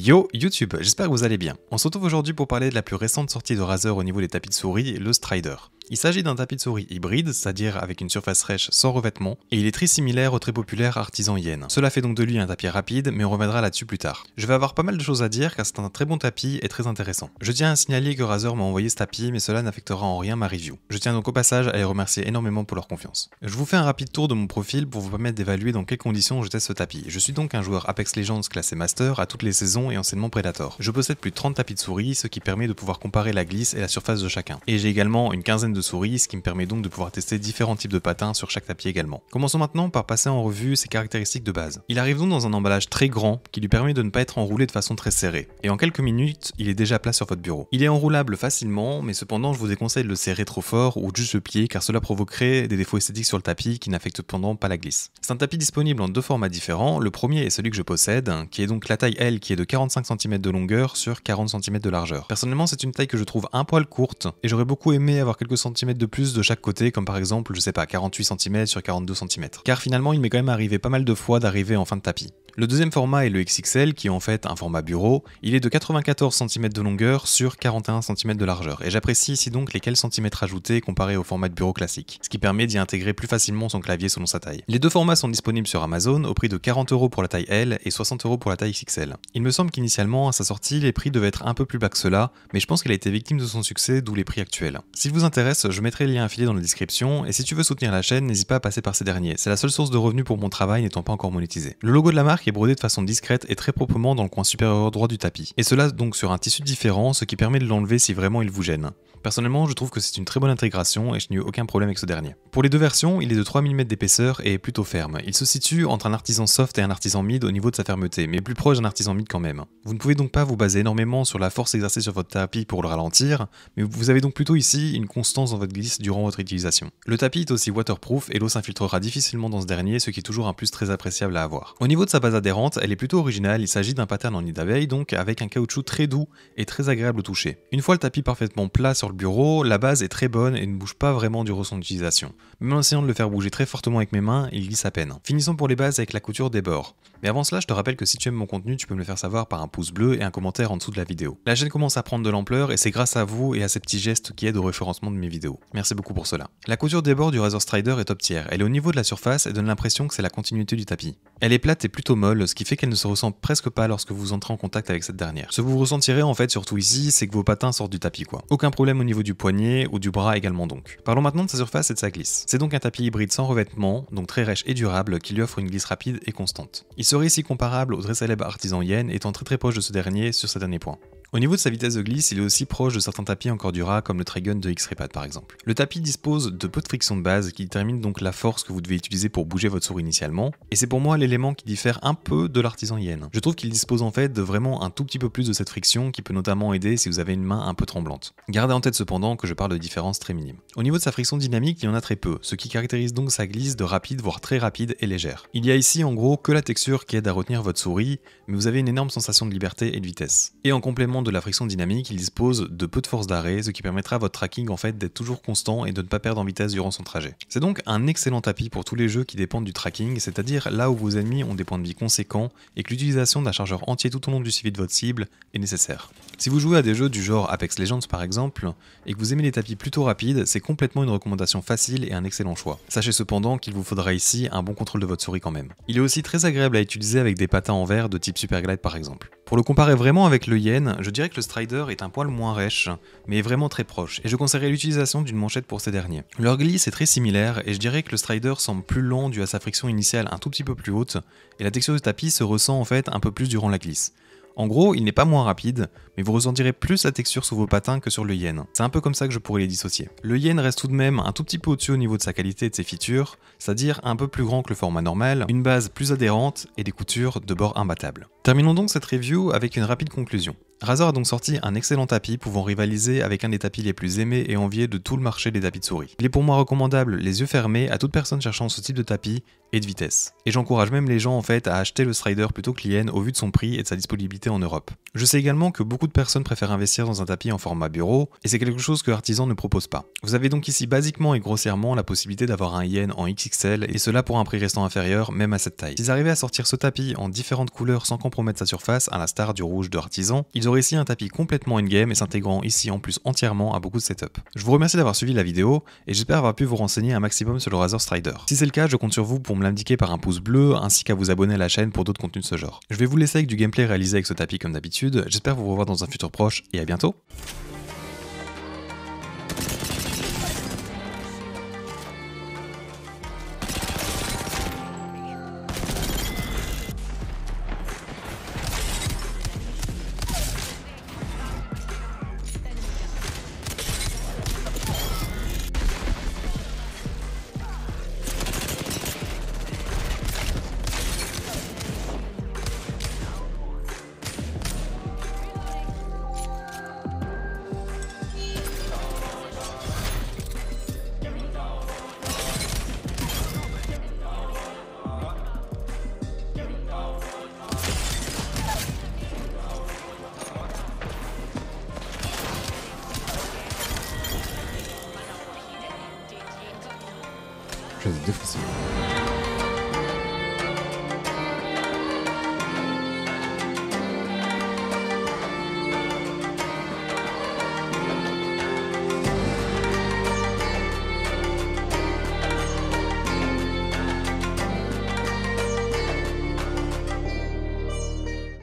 Yo YouTube, j'espère que vous allez bien. On se retrouve aujourd'hui pour parler de la plus récente sortie de Razer au niveau des tapis de souris, le Strider. Il s'agit d'un tapis de souris hybride, c'est-à-dire avec une surface rêche sans revêtement, et il est très similaire au très populaire Artisan Yen. Cela fait donc de lui un tapis rapide, mais on reviendra là-dessus plus tard. Je vais avoir pas mal de choses à dire car c'est un très bon tapis et très intéressant. Je tiens à signaler que Razer m'a envoyé ce tapis, mais cela n'affectera en rien ma review. Je tiens donc au passage à les remercier énormément pour leur confiance. Je vous fais un rapide tour de mon profil pour vous permettre d'évaluer dans quelles conditions je teste ce tapis. Je suis donc un joueur Apex Legends classé Master à toutes les saisons et anciennement Predator. Je possède plus de 30 tapis de souris, ce qui permet de pouvoir comparer la glisse et la surface de chacun. Et j'ai également une quinzaine de souris, ce qui me permet donc de pouvoir tester différents types de patins sur chaque tapis également. Commençons maintenant par passer en revue ses caractéristiques de base. Il arrive donc dans un emballage très grand qui lui permet de ne pas être enroulé de façon très serrée. Et en quelques minutes, il est déjà plat sur votre bureau. Il est enroulable facilement, mais cependant je vous déconseille de le serrer trop fort ou juste le plier car cela provoquerait des défauts esthétiques sur le tapis qui n'affectent cependant pas la glisse. C'est un tapis disponible en deux formats différents. Le premier est celui que je possède, qui est donc la taille L qui est de 45 cm de longueur sur 40 cm de largeur. Personnellement, c'est une taille que je trouve un poil courte et j'aurais beaucoup aimé avoir quelques centimètres de plus de chaque côté, comme par exemple, je sais pas, 48 cm sur 42 cm. Car finalement, il m'est quand même arrivé pas mal de fois d'arriver en fin de tapis. Le deuxième format est le XXL qui est en fait un format bureau. Il est de 94 cm de longueur sur 41 cm de largeur et j'apprécie ici donc les quelques centimètres ajoutés comparé au format de bureau classique, ce qui permet d'y intégrer plus facilement son clavier selon sa taille. Les deux formats sont disponibles sur Amazon au prix de 40 € pour la taille L et 60 € pour la taille XXL. Il me semble qu'initialement à sa sortie les prix devaient être un peu plus bas que cela, mais je pense qu'il a été victime de son succès, d'où les prix actuels. S'il vous intéresse, je mettrai le lien affilié dans la description et si tu veux soutenir la chaîne, n'hésite pas à passer par ces derniers. C'est la seule source de revenus pour mon travail n'étant pas encore monétisé. Le logo de la marque est brodé de façon discrète et très proprement dans le coin supérieur droit du tapis. Et cela donc sur un tissu différent, ce qui permet de l'enlever si vraiment il vous gêne. Personnellement, je trouve que c'est une très bonne intégration et je n'ai eu aucun problème avec ce dernier. Pour les deux versions, il est de 3 mm d'épaisseur et est plutôt ferme. Il se situe entre un artisan soft et un artisan mid au niveau de sa fermeté, mais plus proche d'un artisan mid quand même. Vous ne pouvez donc pas vous baser énormément sur la force exercée sur votre tapis pour le ralentir, mais vous avez donc plutôt ici une constance dans votre glisse durant votre utilisation. Le tapis est aussi waterproof et l'eau s'infiltrera difficilement dans ce dernier, ce qui est toujours un plus très appréciable à avoir. Au niveau de sa base adhérente, elle est plutôt originale, il s'agit d'un pattern en nid d'abeille donc avec un caoutchouc très doux et très agréable au toucher. Une fois le tapis parfaitement plat sur le bureau, la base est très bonne et ne bouge pas vraiment durant son utilisation. Même en essayant de le faire bouger très fortement avec mes mains, il glisse à peine. Finissons pour les bases avec la couture des bords. Mais avant cela, je te rappelle que si tu aimes mon contenu, tu peux me le faire savoir par un pouce bleu et un commentaire en dessous de la vidéo. La chaîne commence à prendre de l'ampleur et c'est grâce à vous et à ces petits gestes qui aident au référencement de mes vidéos. Merci beaucoup pour cela. La couture des bords du Razer Strider est top tier. Elle est au niveau de la surface et donne l'impression que c'est la continuité du tapis. Elle est plate et plutôt molle, ce qui fait qu'elle ne se ressent presque pas lorsque vous entrez en contact avec cette dernière. Ce que vous ressentirez en fait surtout ici, c'est que vos patins sortent du tapis quoi. Aucun problème au niveau du poignet ou du bras également donc. Parlons maintenant de sa surface et de sa glisse. C'est donc un tapis hybride sans revêtement, donc très rêche et durable, qui lui offre une glisse rapide et constante. Il serait ici comparable au très célèbre Artisan Yen, étant très proche de ce dernier sur ces derniers points. Au niveau de sa vitesse de glisse, il est aussi proche de certains tapis encore durables comme le Trigun de X-Ray-Pad par exemple. Le tapis dispose de peu de friction de base qui détermine donc la force que vous devez utiliser pour bouger votre souris initialement, et c'est pour moi l'élément qui diffère un peu de l'Artisan Yen. Je trouve qu'il dispose en fait de vraiment un tout petit peu plus de cette friction qui peut notamment aider si vous avez une main un peu tremblante. Gardez en tête cependant que je parle de différences très minimes. Au niveau de sa friction dynamique, il y en a très peu, ce qui caractérise donc sa glisse de rapide voire très rapide et légère. Il y a ici en gros que la texture qui aide à retenir votre souris, mais vous avez une énorme sensation de liberté et de vitesse. Et en complément de la friction dynamique, il dispose de peu de force d'arrêt, ce qui permettra à votre tracking en fait d'être toujours constant et de ne pas perdre en vitesse durant son trajet. C'est donc un excellent tapis pour tous les jeux qui dépendent du tracking, c'est-à-dire là où vos ennemis ont des points de vie conséquents et que l'utilisation d'un chargeur entier tout au long du suivi de votre cible est nécessaire. Si vous jouez à des jeux du genre Apex Legends par exemple, et que vous aimez les tapis plutôt rapides, c'est complètement une recommandation facile et un excellent choix. Sachez cependant qu'il vous faudra ici un bon contrôle de votre souris quand même. Il est aussi très agréable à utiliser avec des patins en verre de type Superglide par exemple. Pour le comparer vraiment avec le Yen, je dirais que le Strider est un poil moins rêche, mais vraiment très proche, et je conseillerais l'utilisation d'une manchette pour ces derniers. Leur glisse est très similaire, et je dirais que le Strider semble plus lent dû à sa friction initiale un tout petit peu plus haute, et la texture du tapis se ressent en fait un peu plus durant la glisse. En gros, il n'est pas moins rapide, mais vous ressentirez plus la texture sous vos patins que sur le Yen. C'est un peu comme ça que je pourrais les dissocier. Le Yen reste tout de même un tout petit peu au-dessus au niveau de sa qualité et de ses features, c'est-à-dire un peu plus grand que le format normal, une base plus adhérente et des coutures de bord imbattables. Terminons donc cette review avec une rapide conclusion. Razer a donc sorti un excellent tapis pouvant rivaliser avec un des tapis les plus aimés et enviés de tout le marché des tapis de souris. Il est pour moi recommandable les yeux fermés à toute personne cherchant ce type de tapis et de vitesse. Et j'encourage même les gens en fait à acheter le Strider plutôt que l'Yen au vu de son prix et de sa disponibilité en Europe. Je sais également que beaucoup de personnes préfèrent investir dans un tapis en format bureau et c'est quelque chose que Artisan ne propose pas. Vous avez donc ici basiquement et grossièrement la possibilité d'avoir un Yen en XXL et cela pour un prix restant inférieur même à cette taille. S'ils arrivaient à sortir ce tapis en différentes couleurs sans compromis compromettre sa surface à l'instar du rouge de Artisan, ils auraient ici un tapis complètement in-game et s'intégrant ici en plus entièrement à beaucoup de setup. Je vous remercie d'avoir suivi la vidéo et j'espère avoir pu vous renseigner un maximum sur le Razer Strider. Si c'est le cas, je compte sur vous pour me l'indiquer par un pouce bleu ainsi qu'à vous abonner à la chaîne pour d'autres contenus de ce genre. Je vais vous laisser avec du gameplay réalisé avec ce tapis comme d'habitude, j'espère vous revoir dans un futur proche et à bientôt. Je vais te défoncer.